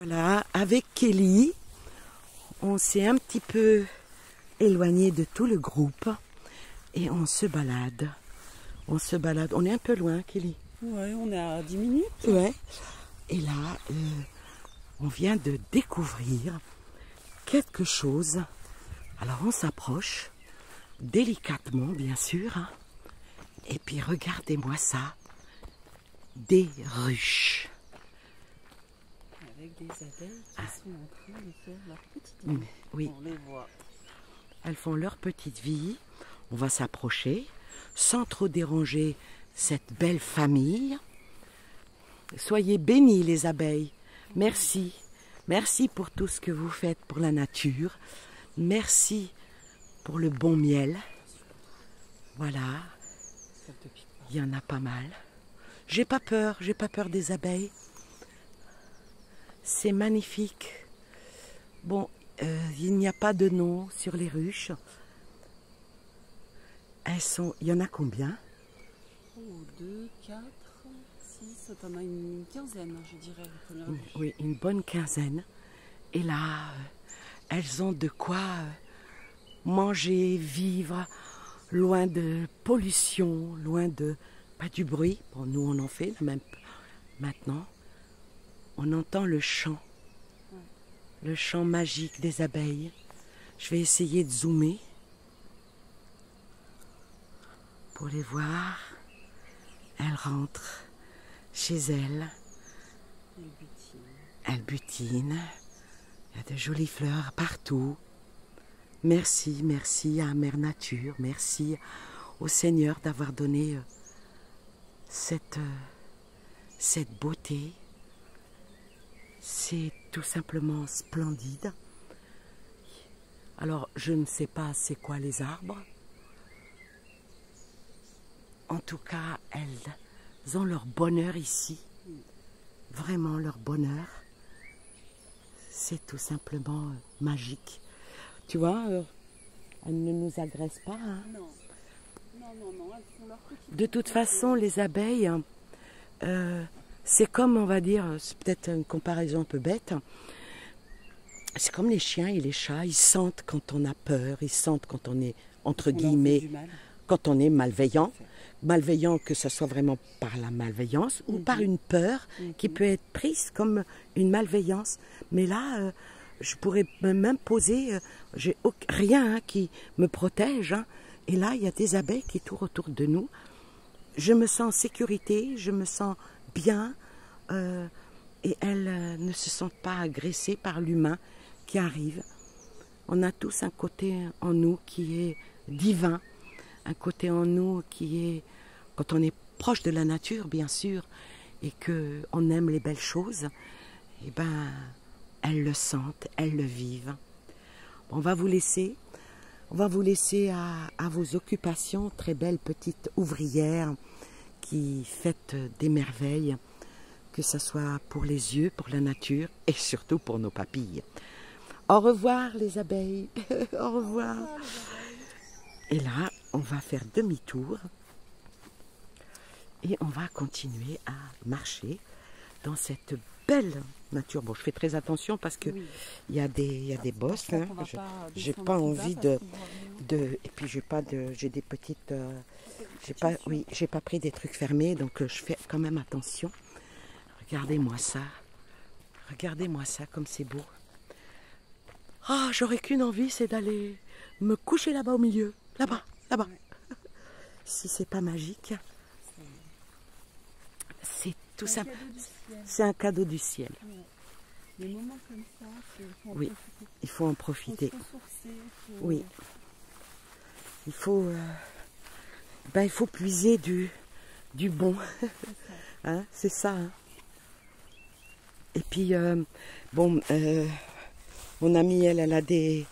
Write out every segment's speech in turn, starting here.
Voilà, avec Kelly, on s'est un petit peu éloigné de tout le groupe et on se balade. On se balade. On est un peu loin, Kelly. Ouais, on est à 10 minutes. Ouais. Et là, on vient de découvrir quelque chose. Alors on s'approche, délicatement bien sûr. Hein. Et puis regardez-moi ça. Des ruches. Avec des abeilles qui sont en train de faire leur petite vie. Oui. On les voit. Elles font leur petite vie. On va s'approcher sans trop déranger cette belle famille. Soyez bénis les abeilles. Merci. Merci pour tout ce que vous faites pour la nature. Merci pour le bon miel. Voilà. Il y en a pas mal. J'ai pas peur des abeilles. C'est magnifique. Bon, il n'y a pas de nom sur les ruches. Il y en a combien? 2, 4, 6, t'en as une quinzaine, je dirais, la première ruche. Oui, une bonne quinzaine. Et là, elles ont de quoi manger, vivre, loin de pollution, loin de... Pas du bruit. Bon, nous, on en fait, même maintenant. On entend le chant. Le chant magique des abeilles. Je vais essayer de zoomer pour les voir. Elles rentrent chez elles. Elles butinent. Il y a de jolies fleurs partout. Merci, merci à Mère Nature. Merci au Seigneur d'avoir donné cette beauté. C'est tout simplement splendide. Alors, je ne sais pas c'est quoi les arbres. En tout cas, elles ont leur bonheur ici. Vraiment leur bonheur. C'est tout simplement magique. Tu vois, elles ne nous agressent pas. Hein. Non. Non, elles font leur petite... De toute façon, les abeilles, c'est comme, on va dire, c'est peut-être une comparaison un peu bête, c'est comme les chiens et les chats, ils sentent quand on a peur, ils sentent quand on est, entre guillemets, quand on est malveillant. Malveillant, que ce soit vraiment par la malveillance ou par une peur qui peut être prise comme une malveillance. Mais là, je pourrais même poser, j'ai rien qui me protège. Hein. Et là, il y a des abeilles qui tournent autour de nous. Je me sens en sécurité, je me sens bien. Et elles ne se sentent pas agressées par l'humain qui arrive. On a tous un côté en nous qui est divin. Un côté en nous qui est, quand on est proche de la nature, bien sûr, et qu'on aime les belles choses, eh ben, elles le sentent, elles le vivent. On va vous laisser à vos occupations, très belles petites ouvrières qui faites des merveilles, que ce soit pour les yeux, pour la nature et surtout pour nos papilles. Au revoir les abeilles, au revoir. Et là, on va faire demi-tour et on va continuer à marcher dans cette belle nature. Bon, je fais très attention parce que il y a des bosses. Hein. J'ai pas envie de et puis j'ai des petites. J'ai pas pris des trucs fermés, donc je fais quand même attention. Regardez-moi ça. Regardez-moi ça comme c'est beau. Ah, j'aurais qu'une envie, c'est d'aller me coucher là-bas au milieu. Là-bas, là-bas. Si c'est pas magique, c'est tout simple. C'est un cadeau du ciel. Des moments comme ça, il faut en profiter. Faut se ressourcer, Oui. Il faut puiser du bon. Hein, c'est ça. Hein. Et puis, mon amie, elle a des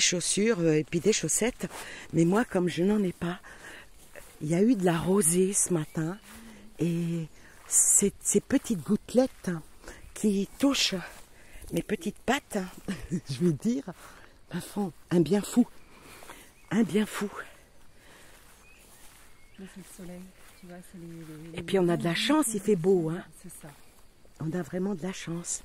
chaussures et puis des chaussettes. Mais moi, comme je n'en ai pas, il y a eu de la rosée ce matin. Et ces petites gouttelettes qui touchent mes petites pattes, je vais dire, font un bien fou. Un bien fou. C'est le soleil, tu vois, c'est et puis on a de la chance, il fait beau. Hein. C'est ça. On a vraiment de la chance.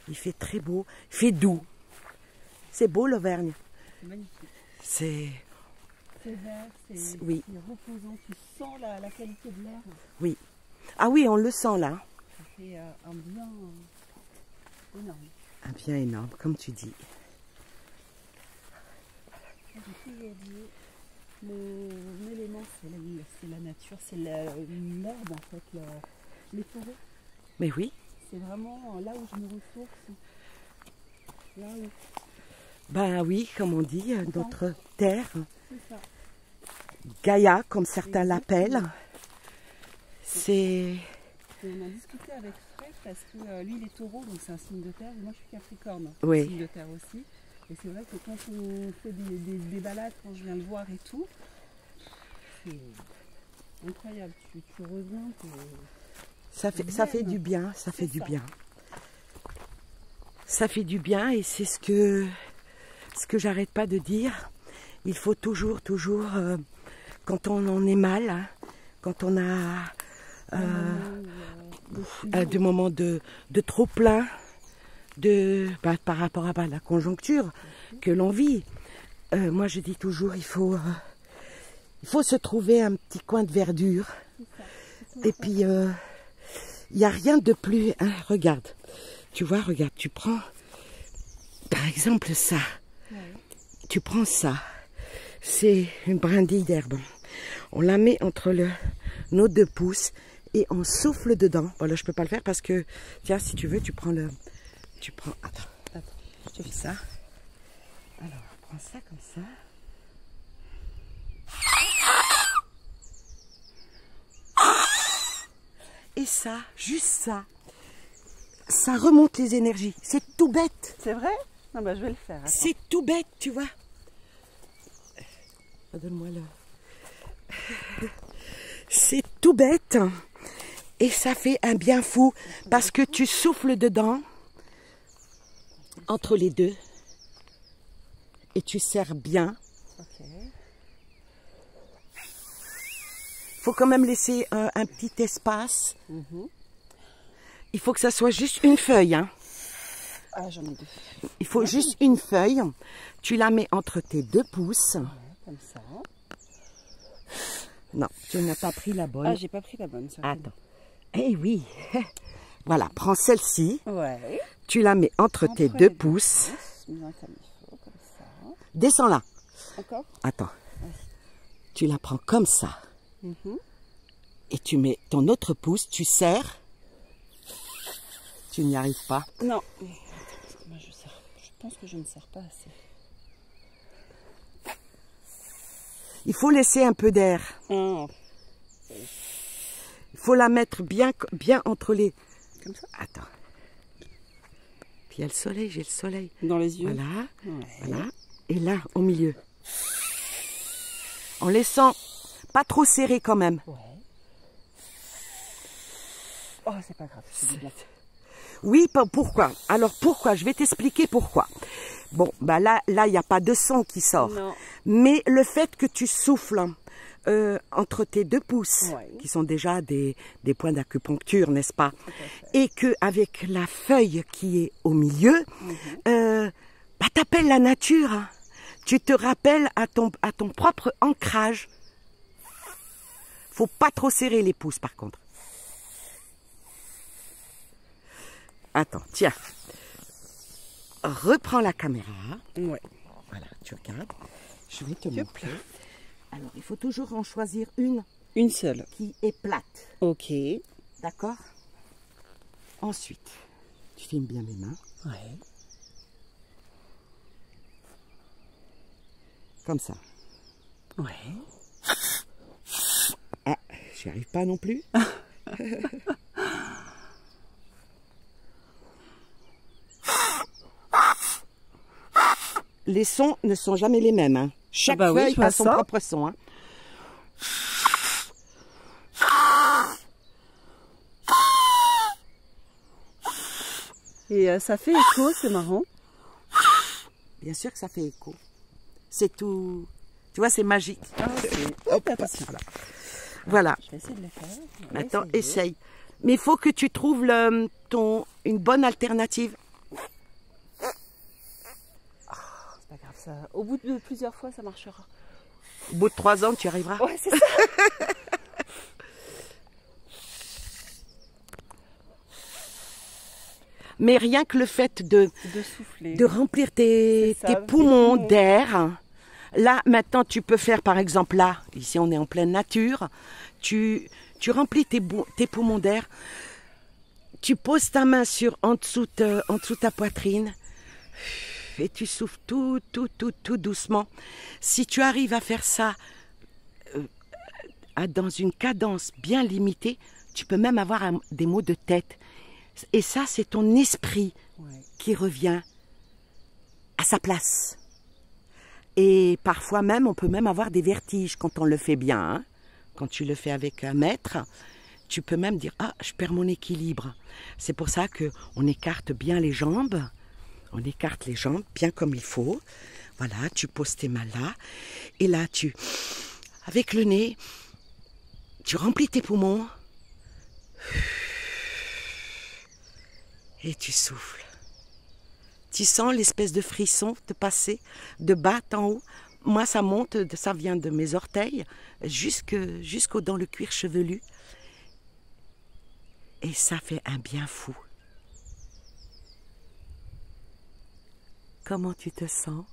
Il fait très beau, il fait doux. C'est beau l'Auvergne. C'est magnifique. C'est... C'est vert, oui. c'est reposant. Tu sens la qualité de l'air. Oui. Ah oui, on le sent là. Ça fait un bien énorme. Un bien énorme, comme tu dis. J'ai toujours dit, mon élément, c'est la nature, c'est l'herbe en fait, les forêts. Mais oui. C'est vraiment là où je me ressource. Là où... Ben oui, comme on dit, notre terre, C'est ça. Gaïa, comme certains l'appellent. C'est... Et on en discutait avec Fred parce que lui il est taureau, donc c'est un signe de terre, et moi je suis capricorne, oui. signe de terre aussi. Et c'est vrai que quand on fait des balades, quand je viens le voir et tout, c'est incroyable. Tu reviens, ça fait du bien, ça fait du bien. Ça fait du bien et c'est ce que j'arrête pas de dire. Il faut toujours, quand on en est mal, hein, quand on a des moments de trop plein, par rapport à la conjoncture que l'on vit. Moi je dis toujours, il faut se trouver un petit coin de verdure. Et puis il n'y a rien de plus, hein, regarde, tu vois, regarde, tu prends par exemple ça, tu prends ça, c'est une brindille d'herbe, on la met entre nos 2 pouces et on souffle dedans. Voilà, je peux pas le faire parce que, tiens, si tu veux, attends, je fais ça. Alors, on prend ça comme ça. Et ça, juste ça remonte les énergies. C'est tout bête. C'est vrai? Non, bah je vais le faire. C'est tout bête, tu vois. Donne-moi là. C'est tout bête. Et ça fait un bien fou parce que tu souffles dedans, entre les deux, et tu serres bien. Ok. Il faut quand même laisser un petit espace. Il faut que ça soit juste une feuille. Hein. Ah, j'en ai 2. Il faut juste une feuille. Tu la mets entre tes 2 pouces. Ouais, comme ça. Non, tu n'as pas pris la bonne. Ah, j'ai pas pris la bonne. Ça. Attends. Eh oui. Voilà, prends celle-ci. Ouais. Tu la mets entre tes 2 pouces. Bien comme il faut, comme ça. Descends là. Encore? Attends. Ouais. Tu la prends comme ça. Et tu mets ton autre pouce, tu serres. Tu n'y arrives pas. Non. Moi, je pense que je ne serre pas assez. Il faut laisser un peu d'air. Oh. Il faut la mettre bien entre les... Comme ça? Attends. Puis il y a le soleil, j'ai le soleil. Dans les yeux? Voilà. Ouais. Voilà. Et là, au milieu. En laissant pas trop serré quand même. Ouais. Oh, c'est pas grave, c'est du bien. Oui, pourquoi? Alors pourquoi? Je vais t'expliquer pourquoi. Bon, bah là, il n'y a pas de son qui sort. Non. Mais le fait que tu souffles entre tes 2 pouces, qui sont déjà des points d'acupuncture, n'est-ce pas? Et que avec la feuille qui est au milieu, bah, t'appelles la nature. Hein. Tu te rappelles à ton propre ancrage. Faut pas trop serrer les pouces par contre. Attends, tiens. Reprends la caméra. Ouais. Voilà, tu regardes. Je vais te montrer. Alors, il faut toujours en choisir une. Une seule. Qui est plate. Ok. D'accord? Ensuite, tu filmes bien mes mains. Ouais. Comme ça. Ouais. Ah, j'y arrive pas non plus. Les sons ne sont jamais les mêmes. Hein. Chaque feuille a son propre son. Hein. Et ça fait écho, c'est marrant. Bien sûr que ça fait écho. C'est tout... Tu vois, c'est magique. Ah, hop, attention. Voilà. Je vais essayer de le faire. Attends, essaye. Mais il faut que tu trouves une bonne alternative. Au bout de plusieurs fois, ça marchera. Au bout de 3 ans, tu y arriveras. Ouais, c'est ça. Mais rien que le fait de souffler, de remplir tes poumons d'air. Là, maintenant, tu peux faire, par exemple, là, ici, on est en pleine nature. Tu remplis tes poumons d'air. Tu poses ta main en dessous ta poitrine. Et tu souffles tout doucement. Si tu arrives à faire ça dans une cadence bien limitée, tu peux même avoir des maux de tête. Et ça, c'est ton esprit qui revient à sa place. Et parfois même, on peut même avoir des vertiges quand on le fait bien. Hein. Quand tu le fais avec un maître, tu peux même dire « Ah, je perds mon équilibre ». C'est pour ça qu'on écarte bien les jambes. On écarte les jambes bien comme il faut. Voilà, tu poses tes mains là. Et là, avec le nez, tu remplis tes poumons. Et tu souffles. Tu sens l'espèce de frisson te passer de bas en haut. Moi, ça monte, ça vient de mes orteils jusqu'au dans le cuir chevelu. Et ça fait un bien fou. Comment tu te sens?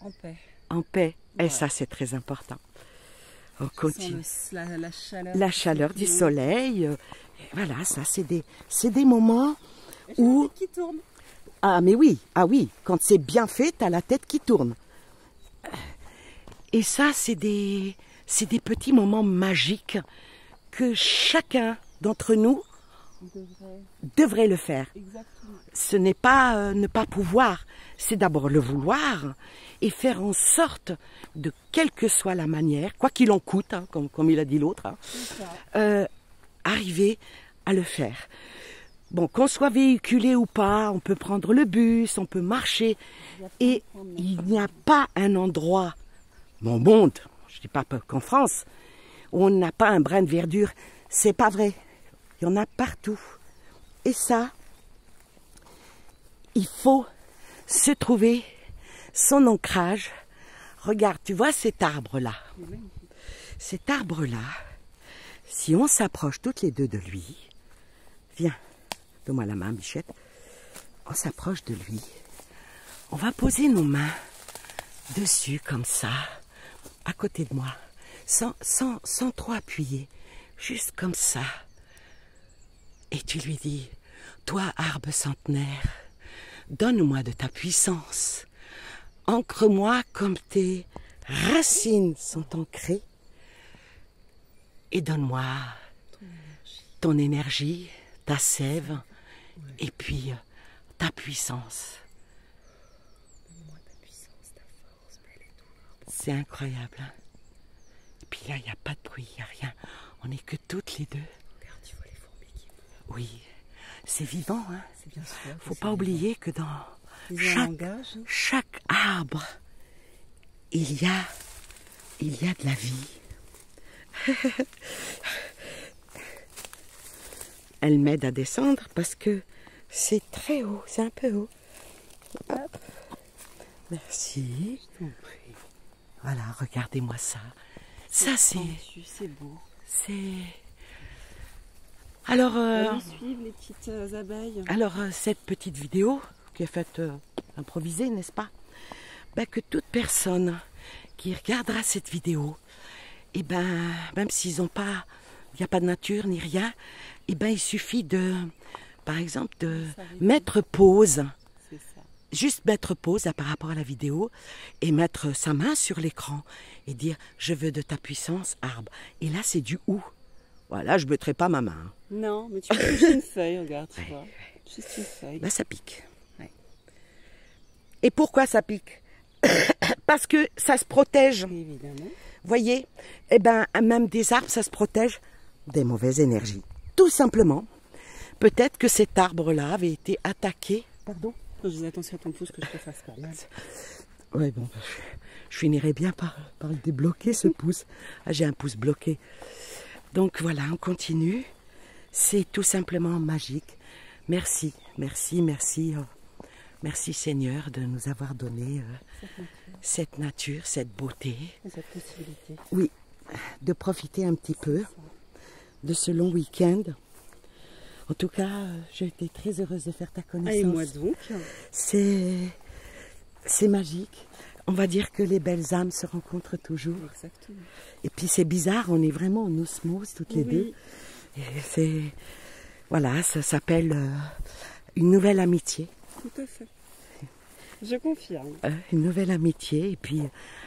En paix. En paix. Et Ouais. ça, c'est très important. On continue. La chaleur du soleil. Voilà, ça, c'est des moments où... qui tourne. Ah, mais oui, quand c'est bien fait, t'as la tête qui tourne. Et ça, c'est des petits moments magiques que chacun d'entre nous devrait le faire. Exactement. Ce n'est pas ne pas pouvoir, c'est d'abord le vouloir et faire en sorte, de quelle que soit la manière, quoi qu'il en coûte, hein, comme il a dit l'autre, hein, arriver à le faire. Bon, qu'on soit véhiculé ou pas, on peut prendre le bus, on peut marcher, et il n'y a pas un endroit au monde, je ne dis pas qu'en France, où on n'a pas un brin de verdure. C'est pas vrai. Il y en a partout. Et ça, il faut se trouver son ancrage. Regarde, tu vois cet arbre-là. Cet arbre-là, si on s'approche toutes les deux de lui, viens, donne-moi la main, Bichette. On s'approche de lui. On va poser nos mains dessus, comme ça, à côté de moi, sans trop appuyer, juste comme ça. Et tu lui dis, toi, arbre centenaire, donne-moi de ta puissance. Ancre-moi comme tes racines sont ancrées. Et donne-moi ton énergie, ta sève, et puis ta puissance. Donne-moi ta puissance, ta force, belle et tout. C'est incroyable. Hein? Et puis là, il n'y a pas de bruit, il n'y a rien. On n'est que toutes les deux. Regarde, tu vois les fourmis qui... Oui, c'est vivant. Hein? C'est bien sûr. Faut pas oublier que dans chaque arbre, il y a de la vie. Elle m'aide à descendre parce que c'est très haut, c'est un peu haut. Hop. Merci. Voilà, regardez-moi ça. Ça, c'est beau. C'est... Alors, suivre les petites abeilles. Alors, cette petite vidéo qui est faite improvisée, n'est-ce pas? Ben, que toute personne qui regardera cette vidéo, et ben, même s'ils n'ont pas, il n'y a pas de nature ni rien, et ben, il suffit de, par exemple, de mettre pause. C'est ça. Juste mettre pause par rapport à la vidéo et mettre sa main sur l'écran et dire « Je veux de ta puissance, arbre ». Et là, c'est du « ou ». Voilà, je ne mettrai pas ma main. Non, mais tu peux toucher une feuille, regarde, tu vois. Juste une feuille. Ben, ça pique. Ouais. Et pourquoi ça pique? Parce que ça se protège. Évidemment. Voyez? Eh ben, même des arbres, ça se protège des mauvaises énergies. Tout simplement. Peut-être que cet arbre-là avait été attaqué. Pardon? Je dis attention à ton pouce que je te fasse pas mal. Ouais, bon, je finirai bien par le débloquer, ce pouce. Ah, j'ai un pouce bloqué. Donc voilà, on continue. C'est tout simplement magique. Merci, merci, merci Merci Seigneur de nous avoir donné Cette nature, cette beauté. et cette possibilité. Oui, de profiter un petit peu de ce long week-end. En tout cas, j'ai été très heureuse de faire ta connaissance. Et moi donc. C'est magique. On va dire que les belles âmes se rencontrent toujours. Exactement. Et puis c'est bizarre, on est vraiment en osmose toutes les deux. Et c'est... Voilà, ça s'appelle une nouvelle amitié. Tout à fait. Je confirme. Une nouvelle amitié et puis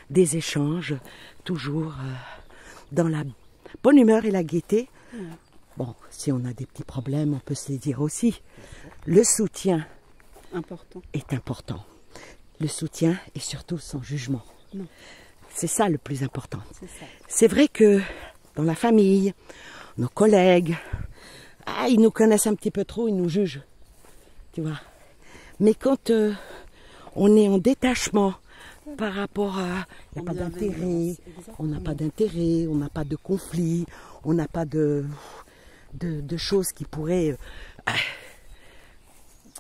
des échanges, toujours dans la bonne humeur et la gaieté. Ouais. Bon, si on a des petits problèmes, on peut se les dire aussi. Le soutien Important. est important. Le soutien et surtout sans jugement. Non. C'est ça le plus important. C'est ça. C'est vrai que dans la famille, nos collègues, ils nous connaissent un petit peu trop, ils nous jugent. Tu vois. Mais quand on est en détachement par rapport à... Il n'y a pas d'intérêt, on n'a pas d'intérêt, on n'a pas de conflit, on n'a pas de choses qui pourraient...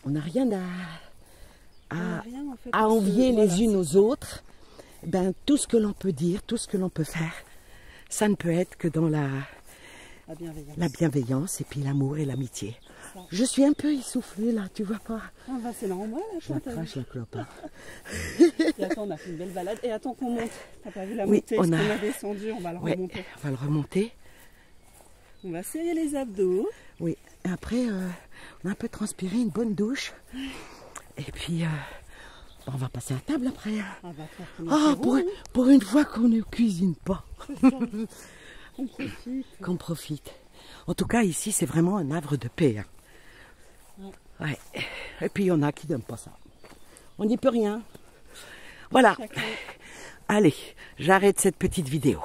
on n'a rien à envier les unes aux autres. Ben, tout ce que l'on peut dire, tout ce que l'on peut faire, ça ne peut être que dans la bienveillance et puis l'amour et l'amitié. Je suis un peu essoufflée là, tu vois pas? Ah bah c'est normal, là, Je la crache la clope. Et attends, on a fait une belle balade. Et attends qu'on monte. T'as pas vu la Oui, montée? on a descendu, on va le remonter. On va le remonter. On va serrer les abdos. Oui, et après, on a un peu transpiré, une bonne douche. Et puis, on va passer à table après. On va faire Pour une fois qu'on ne cuisine pas. On profite. Qu'on profite. En tout cas, ici, c'est vraiment un havre de paix. Hein. Ouais. Et puis, il y en a qui n'aiment pas ça. On n'y peut rien. Voilà. Allez, j'arrête cette petite vidéo.